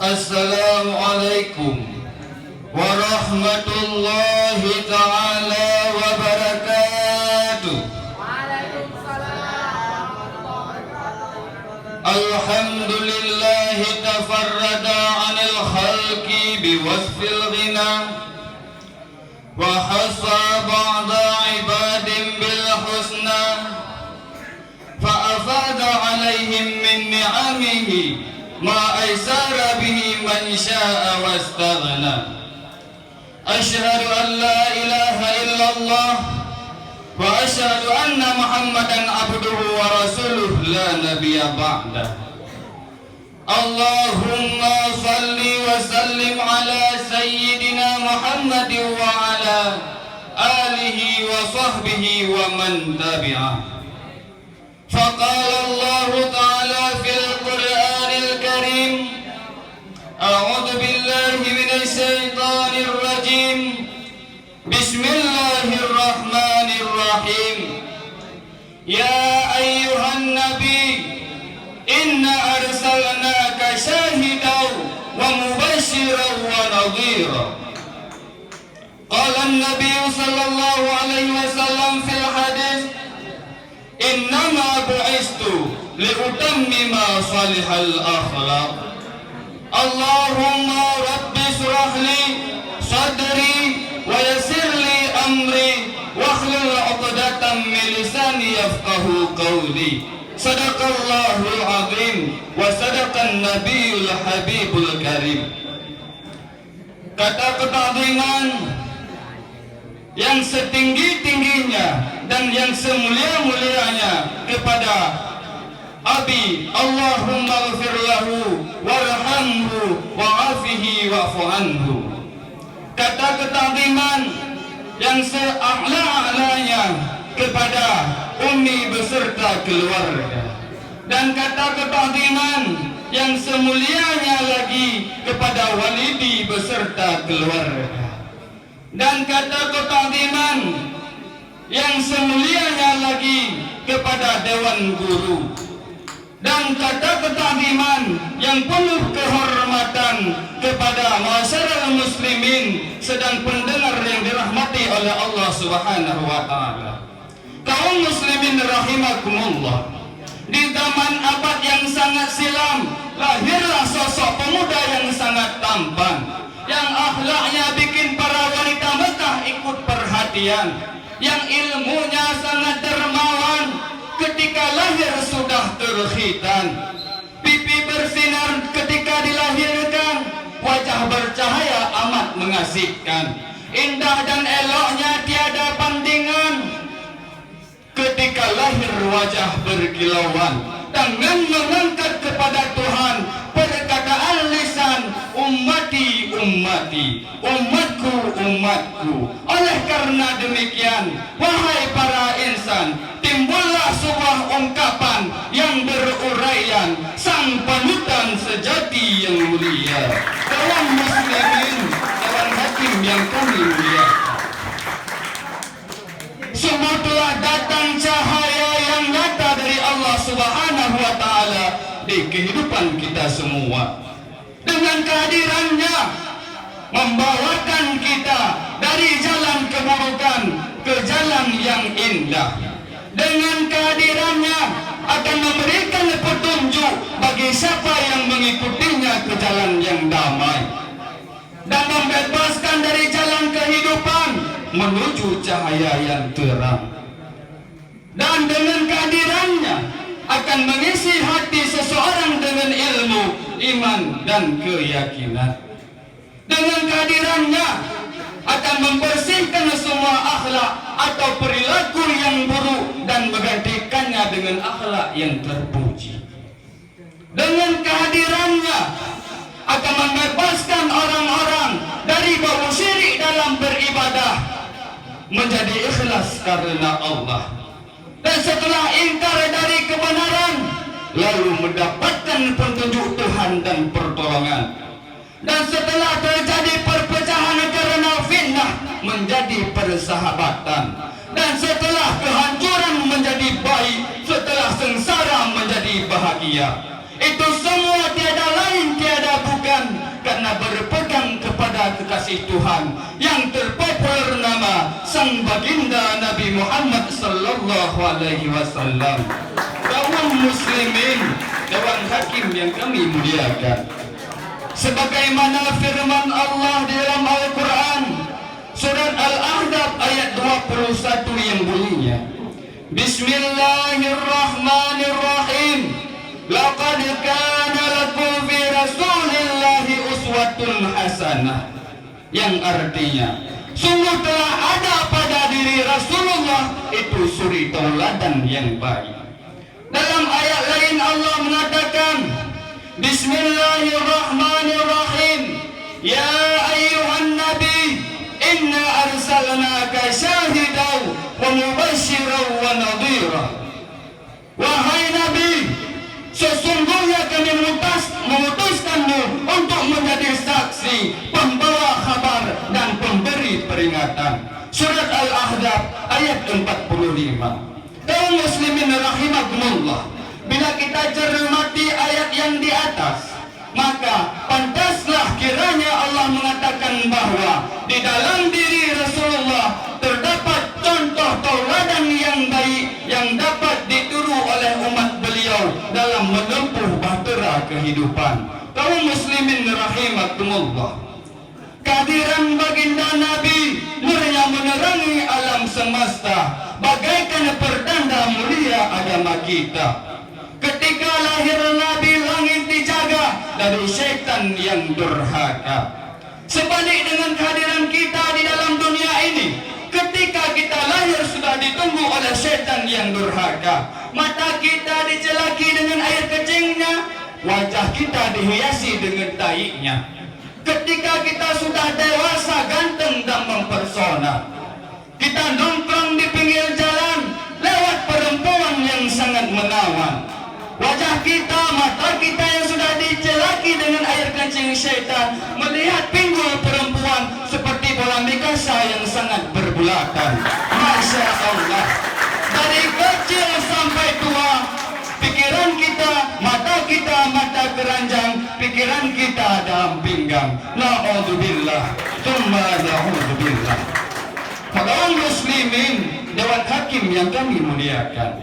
Assalamualaikum warahmatullahi ta'ala wabarakatuh. Alhamdulillahi tafarrada anil khalqi biwasfil ghina wa hassa ba'da ibadin bil husna fa afada alaihim min ni'amihi ma aysara bihi man syaa wastaghna. Asyhadu an la ilaha illallah wa asyhadu anna Muhammadan abduhu wa rasuluh la nabiyya ba'dah. Allahumma salli wa sallim ala sayyidina Muhammadin wa ala alihi wa sahbihi wa man tabi'ah. Faqala Allah ta'ala fil Qur'anil Karim, a'udzu billahi minasy syaithanir rajim. Bismillahirrahmanirrahim. Ya ayyuhan nabi, inna arsalnaka syahidan wa mubasysyiran wa nadhira. Qala an-nabi sallallahu alaihi wasallam fil hadis, innama bu'istu liutammima salihal akhlaq. Allahumma rabbi shrah li sadri wa yassir li amri wahlul 'uqdatam min lisani yafqahu qawli. Sadaqallahul azim wa sadaqan nabiyul habibul karim. Kata keta'ziman yang setinggi-tingginya dan yang semulia-mulianya kepada Abi, Allahumma ghfir lahu warhamhu wa'afihi wa'fu anhu. Kata keta'ziman yang se'a'la-a'lanya kepada Ummi beserta keluarga, dan kata keta'ziman yang semulianya lagi kepada Walidi beserta keluarga, dan kata keta'ziman yang semulianya lagi kepada Dewan Guru, dan kata keta'ziman yang penuh kehormatan kepada masyarakat muslimin sedang pendengar yang dirahmati oleh Allah Subhanahu wa taala. Kaum muslimin rahimakumullah, di zaman abad yang sangat silam lahirlah sosok pemuda yang sangat tampan, yang akhlaknya bikin para wanita Mekah ikut perhatian, yang ilmunya sangat dermawan. Ketika lahir sudah terkhitan, pipi bersinar ketika dilahirkan, wajah bercahaya amat mengasihkan, indah dan eloknya tiada bandingan. Ketika lahir wajah berkilauan, tangan mengangkat kepada Tuhan, perkataan lisan, ummati ummati, umatku umatku. Oleh karena demikian, wahai para insan, timbullah sebuah ungkapan yang beruraian, sang panutan sejati yang mulia. Kaum muslimin, kawan hakim yang kami muliakan, sungguh telah datang cahaya yang nyata dari Allah Subhanahu wa taala di kehidupan kita semua. Dengan kehadirannya membawakan kita dari jalan keburukan ke jalan yang indah. Dengan kehadirannya akan memberikan petunjuk bagi siapa yang mengikutinya ke jalan yang damai, dan membebaskan dari jalan kehidupan menuju cahaya yang terang. Dan dengan kehadirannya akan mengisi hati seseorang dengan ilmu, iman dan keyakinan. Dengan kehadirannya akan membersihkan semua akhlak atau perilaku yang buruk dan menggantikannya dengan akhlak yang terpuji. Dengan kehadirannya akan membebaskan orang-orang dari bau syirik dalam beribadah, menjadi ikhlas karena Allah, dan setelah ingkar dari kebenaran lalu mendapatkan petunjuk Tuhan dan pertolongan, dan setelah terjadi perpecahan karena fitnah menjadi persahabatan, dan setelah kehancuran menjadi baik, setelah sengsara menjadi bahagia. Itu semua tiada lain tiada bukan kasih Tuhan yang terpopuler nama Sang Baginda Nabi Muhammad sallallahu alaihi wasallam. Kaum muslimin, Dewan Hakim yang kami muliakan, sebagaimana firman Allah di dalam Al-Quran surat Al-Ahzab ayat 21 yang bunyinya, Bismillahirrahmanirrahim. Laqad kana lakum fi Rasulillahi uswatun hasanah, yang artinya sungguh telah ada pada diri Rasulullah itu suri tauladan yang baik. Dalam ayat lain Allah mengatakan, Bismillahirrahmanirrahim. Ya ayyuhan nabi, inna arsalnaka syahidan wa mubasysyiran wa nadhira. Wahai nabi, sesungguhnya kami memutuskanmu untuk menjadi saksi, pembawa kabar dan pemberi peringatan. Surat Al-Ahzab ayat 45. Kaum muslimin rahimakumullah, bila kita cermati ayat yang di atas, maka pantaslah kiranya Allah mengatakan bahwa di dalam diri Rasulullah terdapat contoh tauladan yang baik yang dapat ditiru oleh umat beliau dalam menempuh bahtera kehidupan. Kaum muslimin rahimakumullah, kehadiran baginda Nabi murnya menerangi alam semesta bagaikan pertanda mulia agama kita. Ketika lahir Nabi, langit dijaga dari syaitan yang durhaka. Sebalik dengan kehadiran kita di dalam dunia ini, ketika kita lahir sudah ditunggu oleh syaitan yang durhaka. Mata kita dicelaki dengan air kencingnya, wajah kita dihiasi dengan taiknya. Ketika kita sudah dewasa, ganteng dan mempersona, kita nongkrong di pinggir jalan lewat perempuan yang sangat menawan. Wajah kita, mata kita yang sudah dicelaki dengan air kencing syaitan, melihat pinggul perempuan seperti bola mikasa yang sangat berbulatan. Masya Allah, dari kecil sampai tua, pikiran kita, mata keranjang, pikiran kita dalam pinggang. Na'udzubillah, tsumma na'udzubillah. Kaum muslimin, Dewan Hakim yang kami muliakan,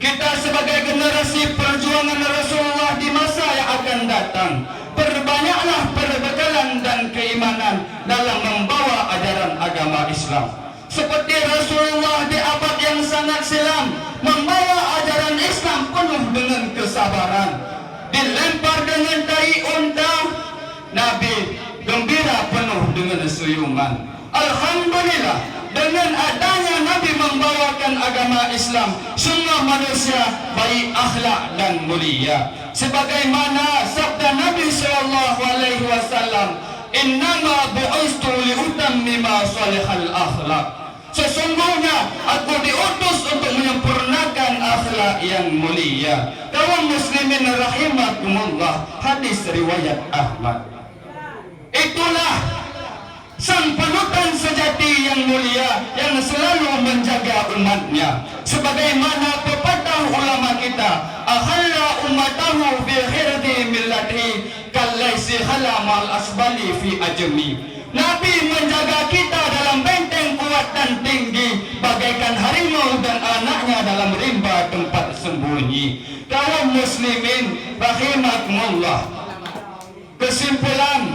kita sebagai generasi perjuangan Rasulullah di masa yang akan datang, perbanyaklah perbekalan dan keimanan dalam membawa ajaran agama Islam. Seperti Rasulullah di abad yang sangat silam membawa ajaran Islam penuh dengan kesabaran. Dilempar dengan tai unta, Nabi gembira penuh dengan senyuman. Alhamdulillah, dengan adanya Nabi membawakan agama Islam, semua manusia baik akhlak dan mulia. Sebagaimana sabda Nabi SAW, Innama bu'istu liutammima salihal akhlak. Sesungguhnya aku diutus untuk menyempurnakan akhlak yang mulia. Kaum muslimin rahimakumullah, hadis riwayat Ahmad. Itulah sang panutan sejati yang mulia yang selalu menjaga umatnya. Sebagaimana pepatah ulama kita, ahalla ummatahu fi khirdi millati kallaisi halamal asbali fi ajmi. Nabi menjaga kita dalam benteng kuat dan tinggi bagaikan harimau dan anaknya dalam rimba tempat sembunyi. Kaum muslimin rahimakumullah, kesimpulan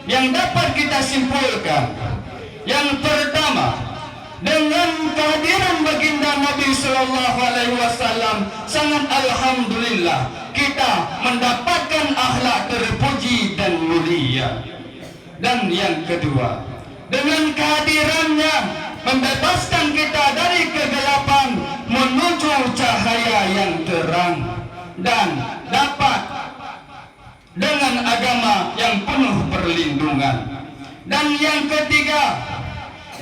yang dapat kita simpulkan, yang pertama, dengan kehadiran baginda Nabi SAW, sangat alhamdulillah kita mendapatkan akhlak terpuji dan mulia. Dan yang kedua, dengan kehadirannya membebaskan kita dari kegelapan menuju cahaya yang terang, dan dapat dengan agama yang penuh perlindungan. Dan yang ketiga,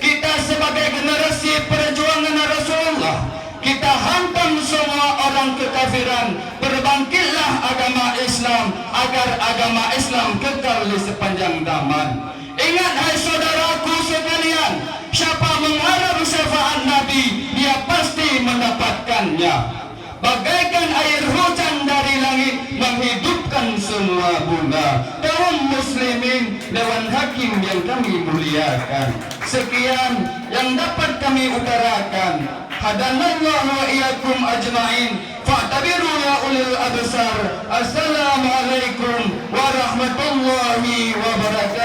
kita sebagai generasi perjuangan Rasulullah, kita hantam semua orang kekafiran. Berbangkitlah agama Islam agar agama Islam kekal di sepanjang zaman. Ingat hai saudaraku sekalian, siapa mengharap syafaat Nabi, dia pasti mendapatkannya. bagaikan air hujan dari langit menghidupkan semua bunga. Kaum muslimin, Dewan Hakim yang kami muliakan, sekian yang dapat kami utarakan. Hadanallahu wa iyyakum ajma'in. Fa'tabiru ya ulil absar. Assalamualaikum warahmatullahi wabarakatuh.